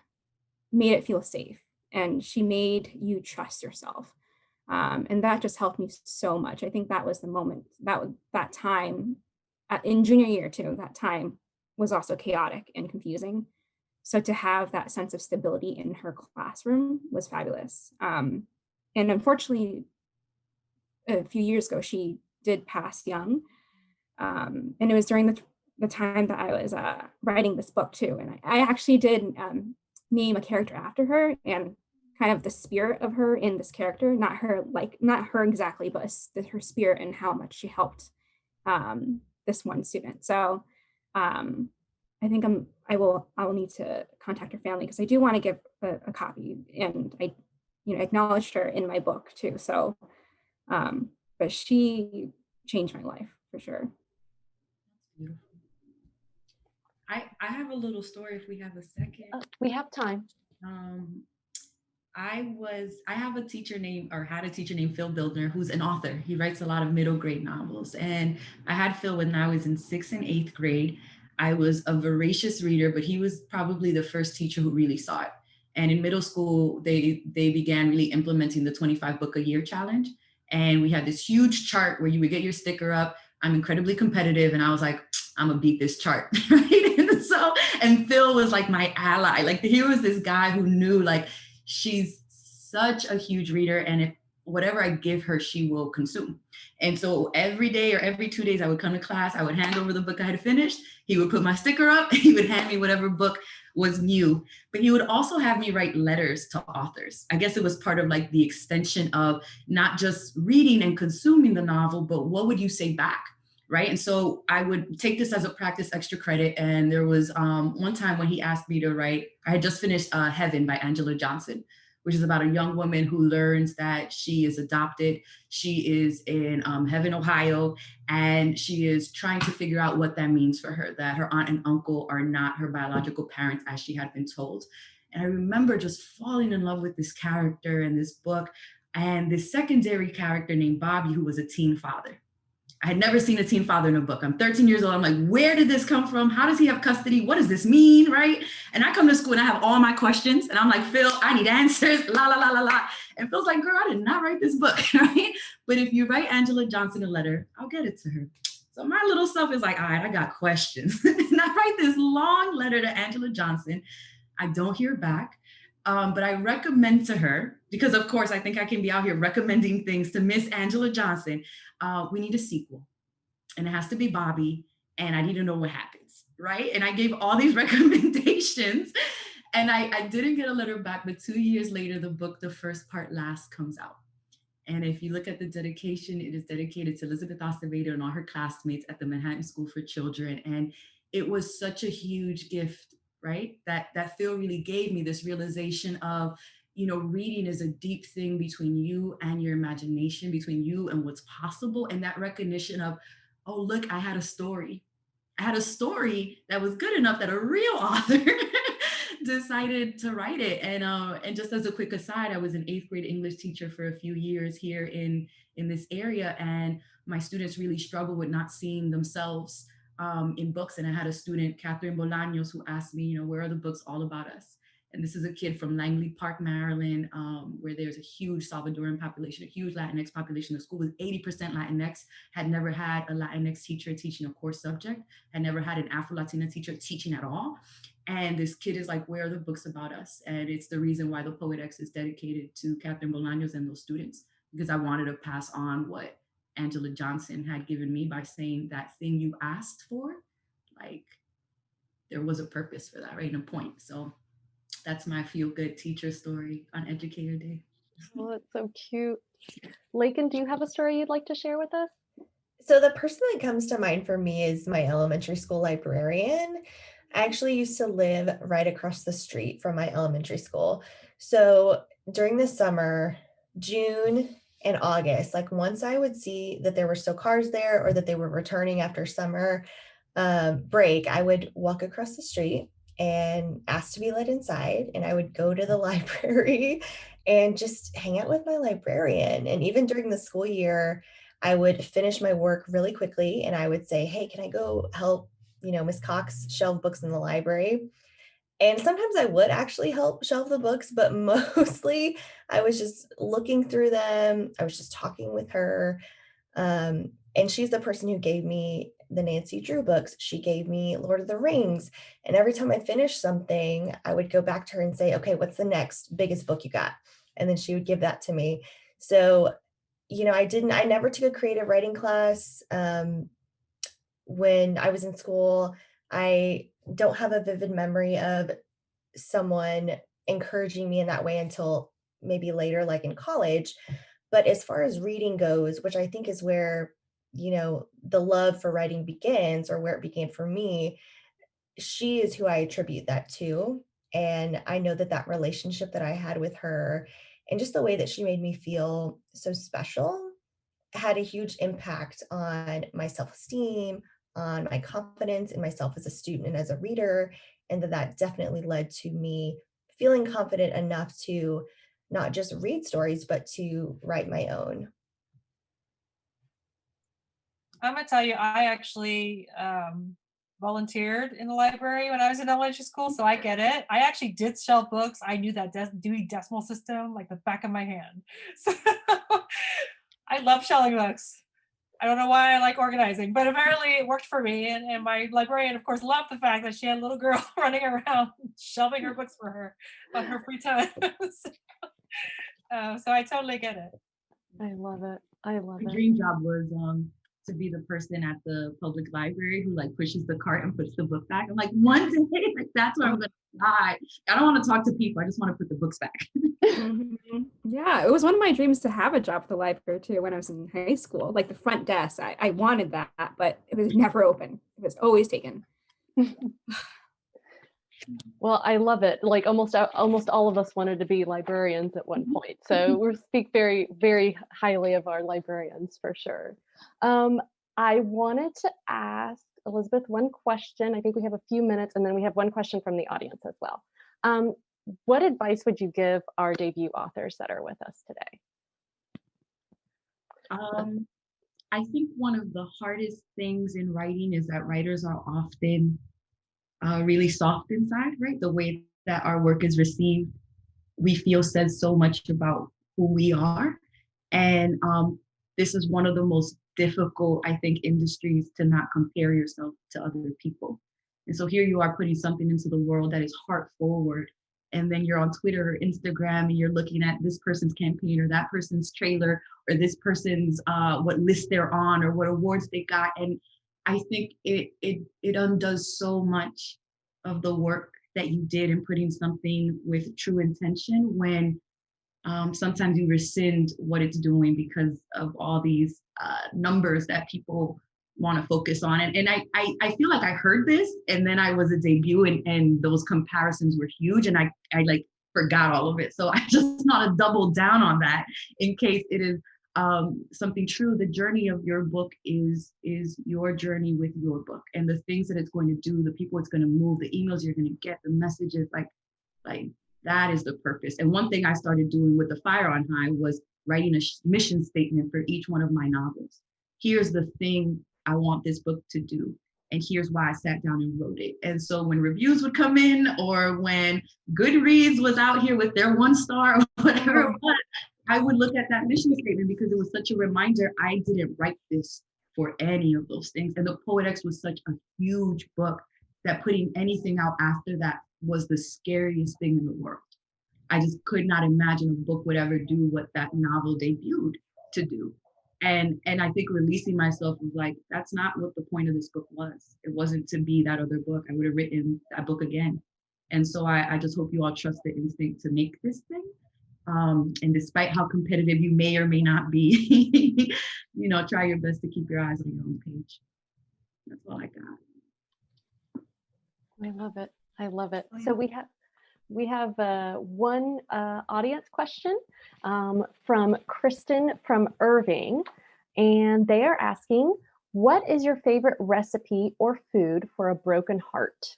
[SPEAKER 4] made it feel safe, and she made you trust yourself. And that just helped me so much. I think that was the moment that time in junior year too. That time was also chaotic and confusing. So to have that sense of stability in her classroom was fabulous. And unfortunately, a few years ago, she did pass young. And it was during the time that I was writing this book too. And I actually did name a character after her, and kind of the spirit of her in this character, not her exactly, but her spirit and how much she helped this one student. So I think I will need to contact her family, because I do want to give a copy, and I acknowledged her in my book too. So but she changed my life for sure.
[SPEAKER 5] Beautiful. I have a little story if we have a second.
[SPEAKER 1] We have time.
[SPEAKER 5] I have a teacher named, or had a teacher named Phil Bildner, who's an author. He writes a lot of middle grade novels. And I had Phil when I was in 6th and 8th grade.
[SPEAKER 6] I was a voracious reader, but he was probably the first teacher who really saw it. And in middle school, they began really implementing the 25 book a year challenge. And we had this huge chart where you would get your sticker up. I'm incredibly competitive. And I was like, I'm gonna beat this chart, right? And Phil was like my ally. Like he was this guy who knew like, she's such a huge reader. And if whatever I give her, she will consume. And so every day or every 2 days I would come to class, I would hand over the book I had finished. He would put my sticker up, he would hand me whatever book was new, but he would also have me write letters to authors. I guess it was part of like the extension of not just reading and consuming the novel, but what would you say back? Right. And so I would take this as a practice extra credit. And there was one time when he asked me to write, I had just finished Heaven by Angela Johnson, which is about a young woman who learns that she is adopted. She is in Heaven, Ohio, and she is trying to figure out what that means for her, that her aunt and uncle are not her biological parents as she had been told. And I remember just falling in love with this character in this book and this secondary character named Bobby, who was a teen father. I had never seen a teen father in a book. I'm 13 years old. I'm like, where did this come from? How does he have custody? What does this mean, right? And I come to school and I have all my questions. And I'm like, Phil, I need answers, la, la, la, la, la. And Phil's like, girl, I did not write this book, right? But if you write Angela Johnson a letter, I'll get it to her. So my little self is like, all right, I got questions. And I write this long letter to Angela Johnson. I don't hear back. But I recommend to her, because of course, I think I can be out here recommending things to Miss Angela Johnson. We need a sequel and it has to be Bobby and I need to know what happens, right? And I gave all these recommendations and I didn't get a letter back, but 2 years later, the book, The First Part Last, comes out. And if you look at the dedication, it is dedicated to Elizabeth Acevedo and all her classmates at the Manhattan School for Children. And it was such a huge gift, right? That Phil really gave me this realization of, you know, reading is a deep thing between you and your imagination, between you and what's possible. And that recognition of, oh, look, I had a story. I had a story that was good enough that a real author decided to write it. And just as a quick aside, I was an 8th grade English teacher for a few years here in this area. And my students really struggle with not seeing themselves in books. And I had a student, Catherine Bolaños, who asked me, you know, where are the books all about us? And this is a kid from Langley Park, Maryland, where there's a huge Salvadoran population, a huge Latinx population. The school was 80% Latinx, had never had a Latinx teacher teaching a core subject, had never had an Afro-Latina teacher teaching at all. And this kid is like, where are the books about us? And it's the reason why the Poet-X is dedicated to Catherine Bolaños and those students, because I wanted to pass on what Angela Johnson had given me by saying that thing you asked for, like there was a purpose for that, right? And a point. So that's my feel-good teacher story on Educator Day.
[SPEAKER 1] Oh, it's so cute. Lakin, do you have a story you'd like to share with us?
[SPEAKER 3] So the person that comes to mind for me is my elementary school librarian. I actually used to live right across the street from my elementary school. So during the summer, June and August, like once I would see that there were still cars there or that they were returning after summer break, I would walk across the street and ask to be let inside. And I would go to the library and just hang out with my librarian. And even during the school year, I would finish my work really quickly and I would say, hey, can I go help, Miss Cox shelve books in the library? And sometimes I would actually help shelve the books, but mostly I was just looking through them. I was just talking with her. And she's the person who gave me the Nancy Drew books. She gave me Lord of the Rings. And every time I finished something, I would go back to her and say, okay, what's the next biggest book you got? And then she would give that to me. So, I never took a creative writing class. When I was in school, I don't have a vivid memory of someone encouraging me in that way until maybe later, like in college. But as far as reading goes, which I think is where, the love for writing begins, or where it began for me, she is who I attribute that to. And I know that relationship that I had with her and just the way that she made me feel so special had a huge impact on my self-esteem, on my confidence in myself as a student and as a reader. And that definitely led to me feeling confident enough to not just read stories, but to write my own.
[SPEAKER 2] I'm gonna tell you, I actually volunteered in the library when I was in elementary school, so I get it. I actually did shelve books. I knew that Dewey Decimal System like the back of my hand. So I love shelving books. I don't know why I like organizing, but apparently it worked for me. And my librarian, of course, loved the fact that she had a little girl running around shelving her books for her on her free time. So I totally get it.
[SPEAKER 1] I love it. I love
[SPEAKER 5] My
[SPEAKER 1] it.
[SPEAKER 5] dream job was to be the person at the public library who like pushes the cart and puts the book back. I'm like, one day, like that's where I'm gonna die. I don't want to talk to people. I just want to put the books back.
[SPEAKER 4] Mhm. Yeah, it was one of my dreams to have a job at the library too when I was in high school, like the front desk. I wanted that, but it was never open. It was always taken.
[SPEAKER 1] Well, I love it. Like almost all of us wanted to be librarians at one point. So we speak very, very highly of our librarians for sure. I wanted to ask Elizabeth one question. I think we have a few minutes, and then we have one question from the audience as well. What advice would you give our debut authors that are with us today?
[SPEAKER 5] I think one of the hardest things in writing is that writers are often really soft inside, right? The way that our work is received, we feel says so much about who we are. And this is one of the most difficult, I think, industries to not compare yourself to other people. And so here you are putting something into the world that is heart forward. And then you're on Twitter or Instagram and you're looking at this person's campaign or that person's trailer or this person's what list they're on or what awards they got. And I think it undoes so much of the work that you did in putting something with true intention when sometimes you rescind what it's doing because of all these numbers that people want to focus on. And I feel like I heard this and then I was a debut and those comparisons were huge and I like forgot all of it. So I just want to double down on that in case it is something true. The journey of your book is your journey with your book and the things that it's going to do, the people it's going to move, the emails you're going to get, the messages, like that is the purpose. And one thing I started doing with The Fire on High was writing a mission statement for each one of my novels. Here's the thing I want this book to do. And here's why I sat down and wrote it. And so when reviews would come in or when Goodreads was out here with their 1 star or whatever it was, I would look at that mission statement because it was such a reminder I didn't write this for any of those things. And The Poet-X was such a huge book that putting anything out after that was the scariest thing in the world. I just could not imagine a book would ever do what that novel debuted to do. And I think releasing myself was like, that's not what the point of this book was. It wasn't to be that other book. I would have written that book again. And so I just hope you all trust the instinct to make this thing. And despite how competitive you may or may not be, try your best to keep your eyes on your own page. That's all I got.
[SPEAKER 1] I love it. I love it. So we have one audience question from Kristen from Irving, and they are asking, what is your favorite recipe or food for a broken heart?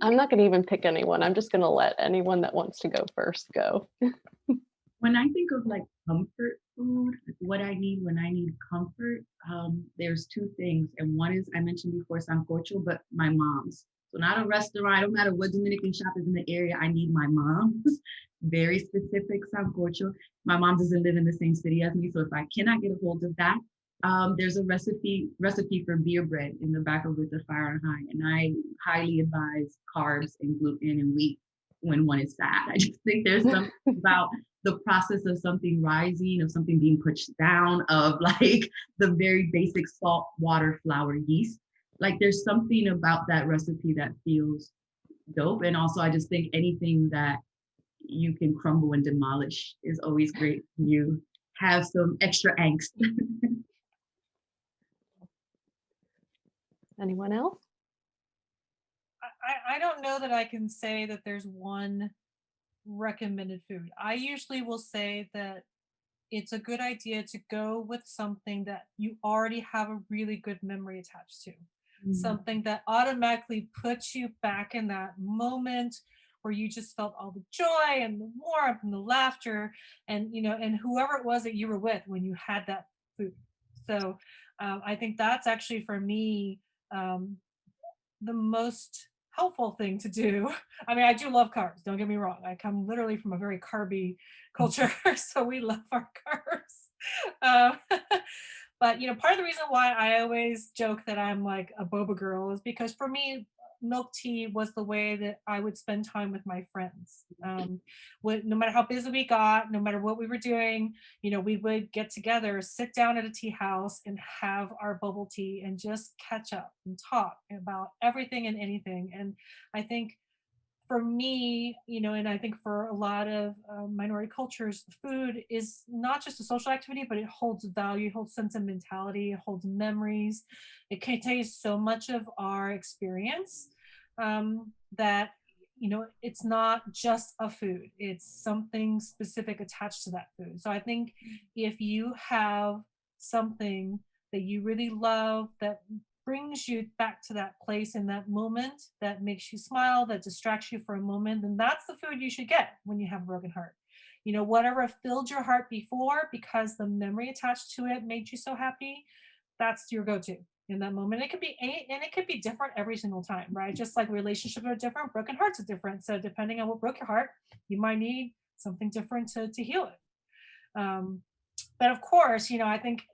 [SPEAKER 1] I'm not going to even pick anyone. I'm just going to let anyone that wants to go first go.
[SPEAKER 5] When I think of like comfort food, what I need when I need comfort, there's 2 things. And one is, I mentioned before, sancocho, but my mom's. So not a restaurant, I don't matter what Dominican shop is in the area, I need my mom's. Very specific sancocho. My mom doesn't live in the same city as me, so if I cannot get a hold of that, there's a recipe for beer bread in the back of With the Fire on High. And I highly advise carbs and gluten and wheat when one is sad. I just think there's something about the process of something rising, of something being pushed down, of like the very basic salt, water, flour, yeast. Like there's something about that recipe that feels dope. And also I just think anything that you can crumble and demolish is always great. You have some extra angst.
[SPEAKER 1] Anyone else?
[SPEAKER 2] I don't know that I can say that there's one recommended food. I usually will say that it's a good idea to go with something that you already have a really good memory attached to. Something that automatically puts you back in that moment where you just felt all the joy and the warmth and the laughter, and and whoever it was that you were with when you had that food. So I think that's actually for me um, the most helpful thing to do. I mean, I do love carbs, don't get me wrong. I come literally from a very carby culture, so we love our carbs. Um, but part of the reason why I always joke that I'm like a boba girl is because for me, milk tea was the way that I would spend time with my friends. No matter how busy we got, no matter what we were doing, we would get together, sit down at a tea house and have our bubble tea and just catch up and talk about everything and anything. And I think for me, and I think for a lot of minority cultures, food is not just a social activity, but it holds value, holds sentimentality, it holds memories. It contains so much of our experience that it's not just a food; it's something specific attached to that food. So I think if you have something that you really love that brings you back to that place in that moment, that makes you smile, that distracts you for a moment, then that's the food you should get when you have a broken heart. Whatever filled your heart before because the memory attached to it made you so happy, that's your go-to in that moment. It could be and it could be different every single time, right? Just like relationships are different, broken hearts are different. So depending on what broke your heart, you might need something different to heal it. But of course, I think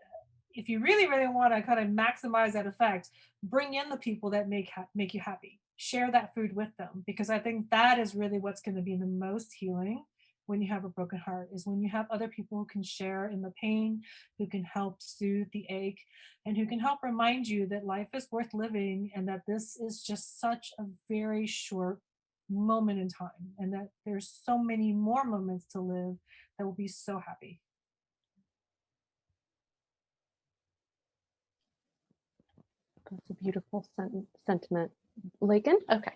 [SPEAKER 2] if you really, really want to kind of maximize that effect, bring in the people that make you happy. Share that food with them, because I think that is really what's going to be the most healing when you have a broken heart, is when you have other people who can share in the pain, who can help soothe the ache, and who can help remind you that life is worth living and that this is just such a very short moment in time, and that there's so many more moments to live that will be so happy.
[SPEAKER 1] That's a beautiful sentiment. Lakin? Okay.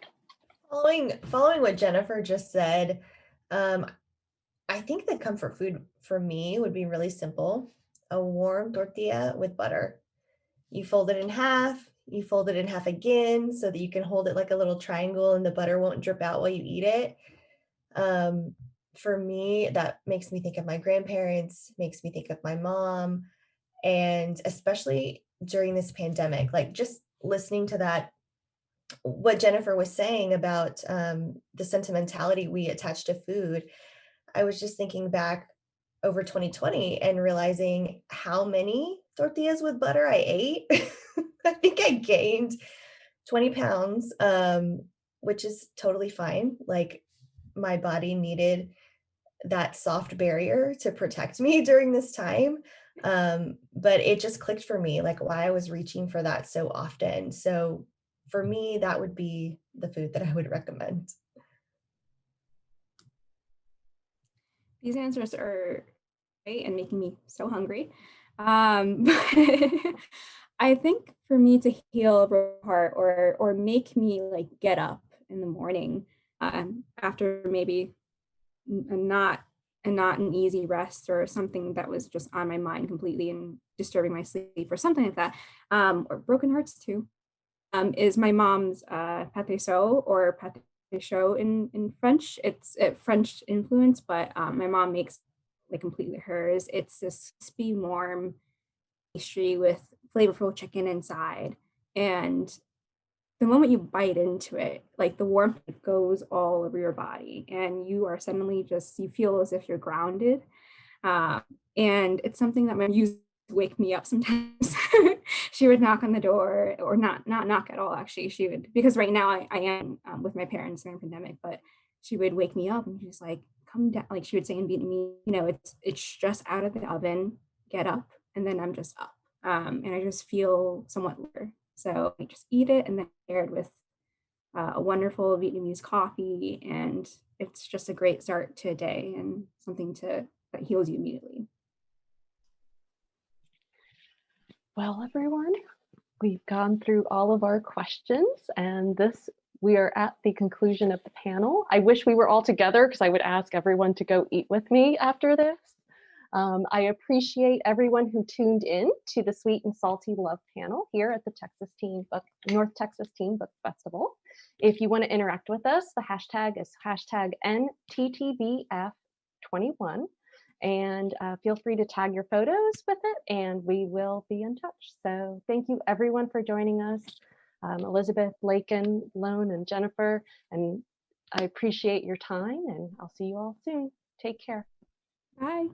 [SPEAKER 3] Following what Jennifer just said, I think the comfort food for me would be really simple. A warm tortilla with butter. You fold it in half, you fold it in half again so that you can hold it like a little triangle and the butter won't drip out while you eat it. Um, for me, that makes me think of my grandparents, makes me think of my mom, and especially during this pandemic, like just listening to that, what Jennifer was saying about the sentimentality we attach to food. I was just thinking back over 2020 and realizing how many tortillas with butter I ate. I think I gained 20 pounds, which is totally fine. Like my body needed that soft barrier to protect me during this time. But it just clicked for me, like why I was reaching for that so often. So for me, that would be the food that I would recommend.
[SPEAKER 4] These answers are great and making me so hungry. I think for me to heal a broken heart or make me like get up in the morning after maybe not not an easy rest or something that was just on my mind completely and disturbing my sleep or something like that, or broken hearts too, is my mom's pâté chaud or pâté chaud in French. It's French influence, but my mom makes like completely hers. It's this crispy, warm pastry with flavorful chicken inside. And the moment you bite into it, like the warmth goes all over your body, and you are suddenly just, you feel as if you're grounded. Uh, and it's something that my mom used to wake me up sometimes. She would knock on the door, or not knock at all, actually. She would, because right now I am with my parents during the pandemic, but she would wake me up and she's like, come down. Like she would say in Vietnamese, it's just out of the oven, get up. And then I'm just up. And I just feel somewhat lighter. So I just eat it and then paired with a wonderful Vietnamese coffee. And it's just a great start to a day and something that heals you immediately.
[SPEAKER 1] Well, everyone, we've gone through all of our questions, and we are at the conclusion of the panel. I wish we were all together because I would ask everyone to go eat with me after this. I appreciate everyone who tuned in to the Sweet and Salty Love panel here at the North Texas Teen Book Festival. If you want to interact with us, the hashtag is hashtag NTTBF21. And feel free to tag your photos with it and we will be in touch. So thank you everyone for joining us. Elizabeth, Lakin, Lone, and Jennifer, and I appreciate your time and I'll see you all soon. Take care.
[SPEAKER 4] Bye.